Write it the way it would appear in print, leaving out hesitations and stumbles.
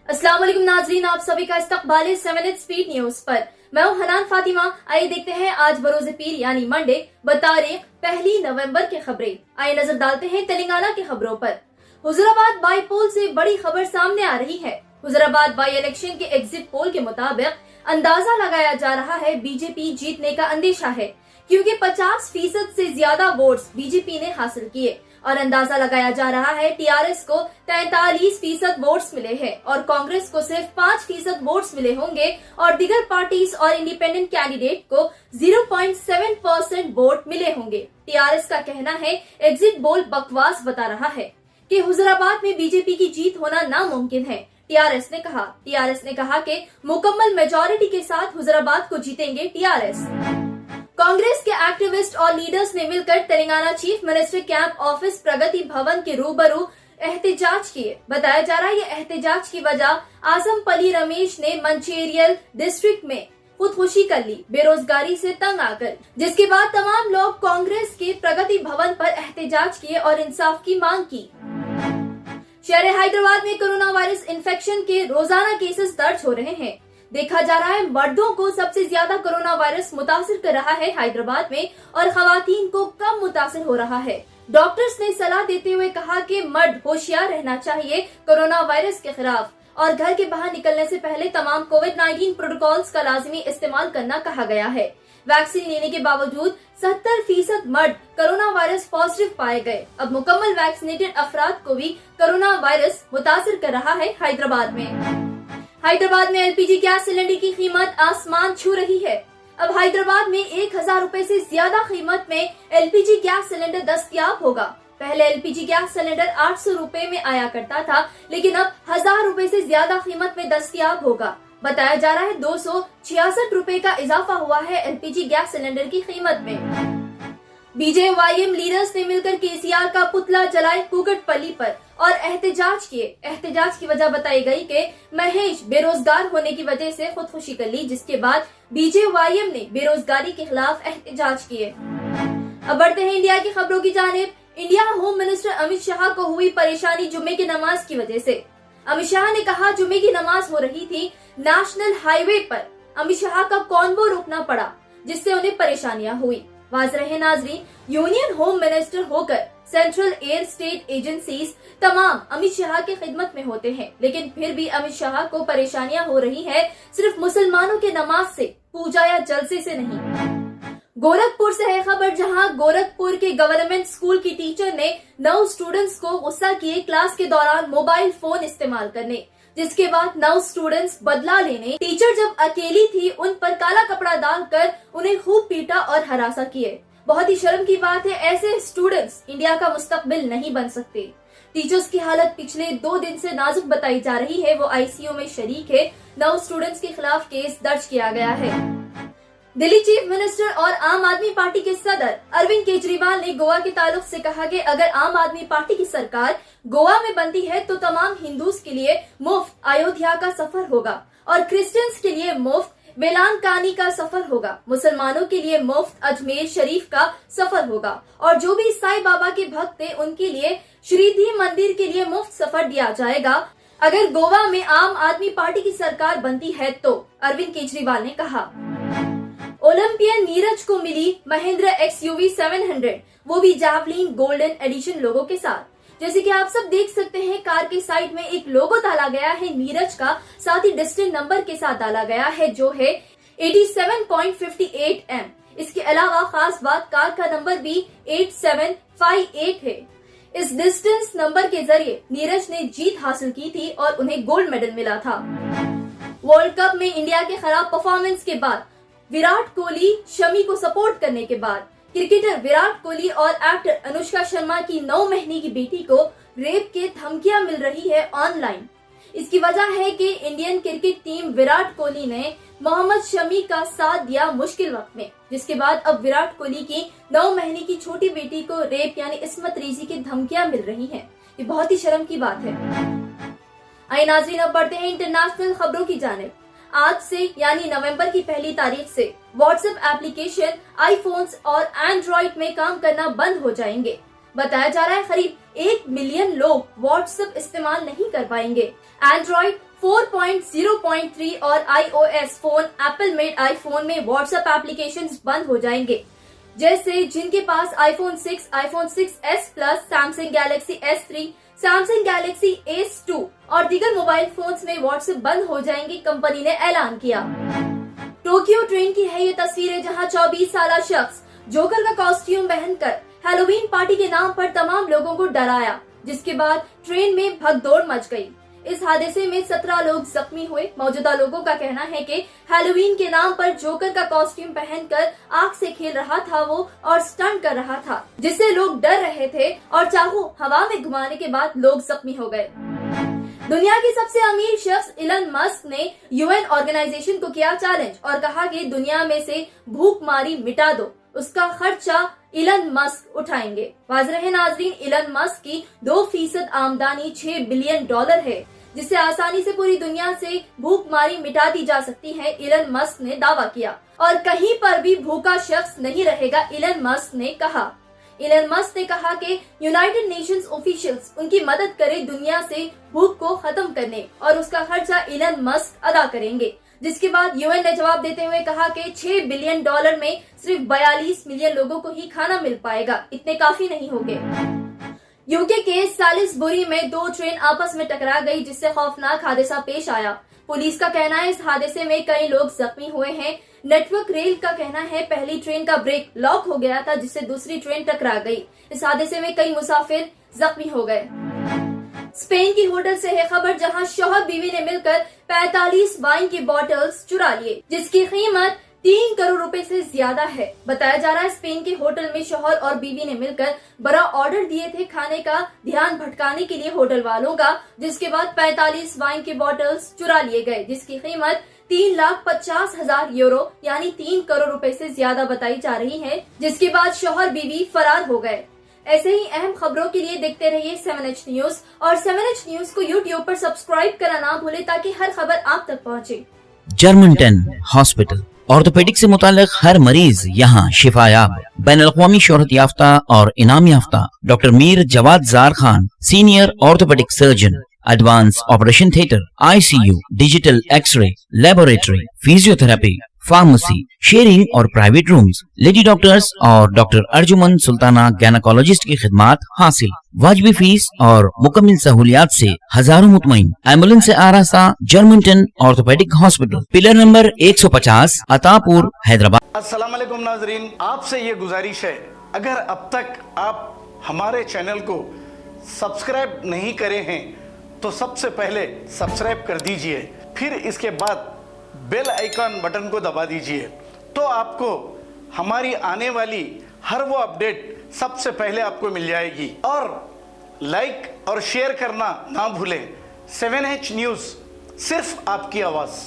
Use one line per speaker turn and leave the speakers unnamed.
अस्सलाम वालेकुम नाजरीन, आप सभी का इस्तकबाल 7 स्पीड न्यूज पर। मैं हूं हनान फातिमा। आइए देखते हैं आज बरोज़ पीर यानी मंडे बतारीख 1 नवंबर की खबरें। आइए नजर डालते हैं तेलंगाना की खबरों पर। हुजूराबाद बाई पोल से बड़ी खबर सामने आ रही है। हुजूराबाद बाई इलेक्शन के एग्जिट पोल के मुताबिक अंदाजा लगाया जा रहा है बीजेपी जीतने का अंदेशा है, क्योंकि 50% से ज्यादा वोट्स बीजेपी ने हासिल किए और अंदाजा लगाया जा रहा है टीआरएस को 43% वोट्स मिले हैं और कांग्रेस को सिर्फ 5% वोट्स मिले होंगे और दीगर पार्टीज और इंडिपेंडेंट कैंडिडेट को 0.7% वोट मिले होंगे। टीआरएस का कहना है एग्जिट पोल बकवास बता रहा है कि हुजूराबाद में बीजेपी की जीत होना नामुमकिन है। टीआरएस ने कहा कि मुकम्मल मेजॉरिटी के साथ हुजूराबाद को जीतेंगे टीआरएस। कांग्रेस के एक्टिविस्ट और लीडर्स ने मिलकर Telangana chief minister camp office Pragati Bhavan के रूबरू एहतजाज किए। बताया जा रहा है ये एहतजाज की वजह आजमपल्ली रमेश ने मंचेरियल डिस्ट्रिक्ट में खुदकुशी कर ली बेरोजगारी से तंग आकर, जिसके बाद तमाम लोग कांग्रेस के प्रगति भवन पर एहतजाज किए और इंसाफ की मांग की। शहर हैदराबाद में कोरोना वायरस इन्फेक्शन के रोजाना केसेस दर्ज हो रहे हैं। देखा जा रहा है मर्दों को सबसे ज्यादा कोरोना वायरस मुतासिर कर रहा है हैदराबाद में और खवातीन को कम मुतासिर हो रहा है। डॉक्टर्स ने सलाह देते हुए कहा कि मर्द होशियार रहना चाहिए कोरोना वायरस के खिलाफ और घर के बाहर निकलने से पहले तमाम कोविड-19 प्रोटोकॉल्स का लाजमी इस्तेमाल करना कहा गया है। वैक्सीन लेने के बावजूद 70% मर्द कोरोना वायरस पॉजिटिव पाए गए। अब मुकम्मल वैक्सीनेटेड अफराद को भी कोरोना वायरस मुतासिर कर रहा है हैदराबाद में एलपीजी गैस सिलेंडर की कीमत आसमान छू रही है। अब हैदराबाद में 1000 रुपए से ज्यादा कीमत में एलपीजी गैस सिलेंडर दस्तयाब होगा। पहले एलपीजी गैस सिलेंडर 800 रुपए में आया करता था, लेकिन अब 1000 रुपए से ज्यादा कीमत में दस्तयाब होगा। बताया जा रहा है 266 रुपए का इजाफा हुआ है एलपीजी गैस सिलेंडर की कीमत में। बीजेवाईएम लीडर्स ने मिलकर केसीआर का पुतला जलाए कुकटपल्ली पर और एहतजाज किए। एहतजाज की वजह बताई गई कि महेश बेरोजगार होने की वजह से खुदकुशी कर ली, जिसके बाद बीजेवाईएम ने बेरोजगारी के खिलाफ एहतजाज किए। अब बढ़ते हैं इंडिया की खबरों की जानिब। India home minister Amit Shah को हुई परेशानी जुम्मे की नमाज की वजह से। अमित शाह ने कहा जुम्मे की नमाज हो रही थी, नेशनल हाईवे पर अमित शाह का कॉन्वो रोकना पड़ा, जिससे उन्हें परेशानियां हुई। वाज़ रहे नाजरीन, यूनियन होम मिनिस्टर होकर सेंट्रल एयर स्टेट एजेंसीज तमाम अमित शाह की खिदमत में होते हैं, लेकिन फिर भी अमित शाह को परेशानियां हो रही है सिर्फ मुसलमानों के नमाज से, पूजा या जलसे से नहीं। गोरखपुर से है खबर, जहां गोरखपुर के गवर्नमेंट स्कूल की टीचर ने 9 स्टूडेंट्स को गुस्सा किए क्लास के दौरान मोबाइल फोन इस्तेमाल करने, जिसके बाद 9 स्टूडेंट्स बदला लेने टीचर जब अकेली थी उन पर काला कपड़ा डालकर उन्हें खूब पीटा और हरासा किए। बहुत ही शर्म की बात है, ऐसे स्टूडेंट्स इंडिया का मुस्तकबिल नहीं बन सकते। टीचर्स की हालत पिछले 2 दिन से नाजुक बताई जा रही है, वो आईसीयू में शरीक है। 9 स्टूडेंट्स के खिलाफ केस दर्ज किया गया है। दिल्ली चीफ मिनिस्टर और आम आदमी पार्टी के सदर अरविंद केजरीवाल ने गोवा के ताल्लुक से कहा कि अगर आम आदमी पार्टी की सरकार गोवा में बनती है तो तमाम हिंदूज के लिए मुफ्त अयोध्या का सफर होगा और क्रिश्चियंस के लिए मुफ्त वेलांकानी का सफर होगा, मुसलमानों के लिए मुफ्त अजमेर शरीफ का सफर होगा और जो भी साईं बाबा के भक्त थे उनके लिए श्रीधि मंदिर के लिए मुफ्त सफर दिया जाएगा अगर गोवा में आम आदमी पार्टी की सरकार बनती है तो, अरविंद केजरीवाल ने कहा। ओलंपियन नीरज को मिली महिंद्रा XUV 700, वो भी जैवलिन गोल्डन एडिशन लोगो के साथ। जैसे कि आप सब देख सकते हैं, कार के साइड में एक लोगो डाला गया है नीरज का, साथ ही डिस्टेंस नंबर के साथ डाला गया है जो है 87.58M। इसके अलावा खास बात, कार का नंबर भी 8758 है। इस डिस्टेंस नंबर के जरिए नीरज ने जीत हासिल की थी और उन्हें गोल्ड मेडल मिला था। वर्ल्ड कप में इंडिया के खराब परफॉर्मेंस के बाद, विराट कोहली शमी को सपोर्ट करने के बाद क्रिकेटर विराट कोहली और एक्टर अनुष्का शर्मा की 9 महीने की बेटी को रेप के धमकियां मिल रही है ऑनलाइन। इसकी वजह है कि Indian cricket team Virat Kohli ने मोहम्मद शमी का साथ दिया मुश्किल वक्त में, जिसके बाद अब विराट कोहली की 9 महीने की छोटी बेटी को रेप यानी इस्मत रेजी की धमकियां मिल रही हैं। ये बहुत ही शर्म की बात है। आइए नाज़रीन, अब बढ़ते हैं इंटरनेशनल खबरों की जानिब। आज से यानी नवंबर की 1 तारीख से व्हाट्सएप एप्लीकेशन आईफोन्स और एंड्रॉइड में काम करना बंद हो जाएंगे। बताया जा रहा है करीब 1 मिलियन लोग व्हाट्सएप इस्तेमाल नहीं कर पाएंगे। एंड्रॉइड 4.0.3 और iOS phone Apple made iPhone में व्हाट्सएप एप्लीकेशंस बंद हो जाएंगे। जैसे जिनके पास iPhone 6, iPhone 6s plus, Samsung Galaxy S3, Samsung Galaxy S2 और दीगर मोबाइल फोन्स में व्हाट्सएप बंद हो जाएंगे, कंपनी ने ऐलान किया। टोक्यो ट्रेन की है ये तस्वीरें, जहां 24 साल शख्स जोकर का कॉस्ट्यूम पहनकर हैलोवीन पार्टी के नाम पर तमाम लोगों को डराया, जिसके बाद ट्रेन में भगदौड़ मच गई। इस हादसे में 17 लोग जख्मी हुए। मौजूदा लोगों का कहना है कि हैलोवीन के नाम पर जोकर का कॉस्ट्यूम पहनकर आग से खेल रहा था वो और स्टंट कर रहा था, जिससे लोग डर रहे थे और चाकू हवा में घुमाने के बाद लोग जख्मी हो गए। दुनिया की सबसे अमीर शख्स इलन मस्क ने यूएन ऑर्गेनाइजेशन को किया चैलेंज और कहा कि दुनिया में से भूखमारी मिटा दो, उसका खर्चा इलन मस्क उठाएंगे। वाज़ रहे नाजरीन, इलन मस्क की 2% आमदनी $6 बिलियन है, जिससे आसानी से पूरी दुनिया से भूखमारी मिटा दी जा सकती है, इलन मस्क ने दावा किया। और कहीं पर भी भूखा शख्स नहीं रहेगा, इलन मस्क ने कहा। इलन मस्क ने कहा कि यूनाइटेड नेशंस ऑफिशियल्स उनकी मदद करे दुनिया से भूख को खत्म करने, और उसका खर्चा इलन मस्क अदा करेंगे। जिसके बाद यूएन ने जवाब देते हुए कहा कि $6 बिलियन में सिर्फ 42 मिलियन लोगों को ही खाना मिल पाएगा, इतने काफी नहीं होंगे। यूके के सालिसबुरी में 2 ट्रेन आपस में टकरा गई, जिससे खौफनाक हादसा पेश आया। पुलिस का कहना है इस हादसे में कई लोग जख्मी हुए हैं। नेटवर्क रेल का कहना है पहली ट्रेन का ब्रेक लॉक हो गया था, जिससे दूसरी ट्रेन टकरा गई। इस हादसे में कई मुसाफिर जख्मी हो गए। स्पेन की होटल से है खबर, जहां शौहर बीवी ने मिलकर 45 वाइन की बॉटल्स चुरा लिए, जिसकी कीमत 3 करोड़ रुपए से ज्यादा है। बताया जा रहा है स्पेन के होटल में शौहर और बीवी ने मिलकर बड़ा ऑर्डर दिए थे खाने का ध्यान भटकाने के लिए होटल वालों का, जिसके बाद 45 वाइन के बॉटल्स चुरा लिए गए, जिसकी कीमत 3,50,000 यूरो यानी 3 करोड़ रुपए से ज्यादा बताई जा रही है, जिसके बाद शौहर बीवी फरार हो गए। ऐसे ही अहम खबरों के लिए देखते रहिए 7H न्यूज, और 7H न्यूज को यूट्यूब पर सब्सक्राइब करना ना भूले ताकि हर खबर आप तक पहुंचे।
जर्मन 10 हॉस्पिटल ऑर्थोपेडिक से मुताल्लिक हर मरीज यहाँ शिफायाब। बैनुल-अक़वामी शोहरत याफ्ता और इनाम याफ्ता doctor Mir Jawad Zar Khan, senior orthopaedic surgeon, advance operation theatre, ICU, digital x ray, laboratory, physiotherapy, pharmacy, sharing और प्राइवेट रूम्स, लेडी डॉक्टर्स और डॉक्टर अर्जुमन सुल्ताना गैनकोलॉजिस्ट की खिदमात हासिल। वाजिबी फीस और मुकम्मल सहूलियात से हजारों मुतमईन। एम्बुलेंस से आरास्ता German 10 orthopaedic hospital, pillar number 150, Attapur, Hyderabad.
अस्सलाम वालेकुम नाजरीन, आपसे ये गुजारिश है, अगर अब तक आप हमारे चैनल को सब्सक्राइब नहीं करे हैं तो सबसे पहले सब्सक्राइब कर दीजिए, फिर इसके बाद बेल आइकन बटन को दबा दीजिए, तो आपको हमारी आने वाली हर वो अपडेट सबसे पहले आपको मिल जाएगी। और लाइक और शेयर करना ना भूलें। 7H न्यूज़, सिर्फ आपकी आवाज़।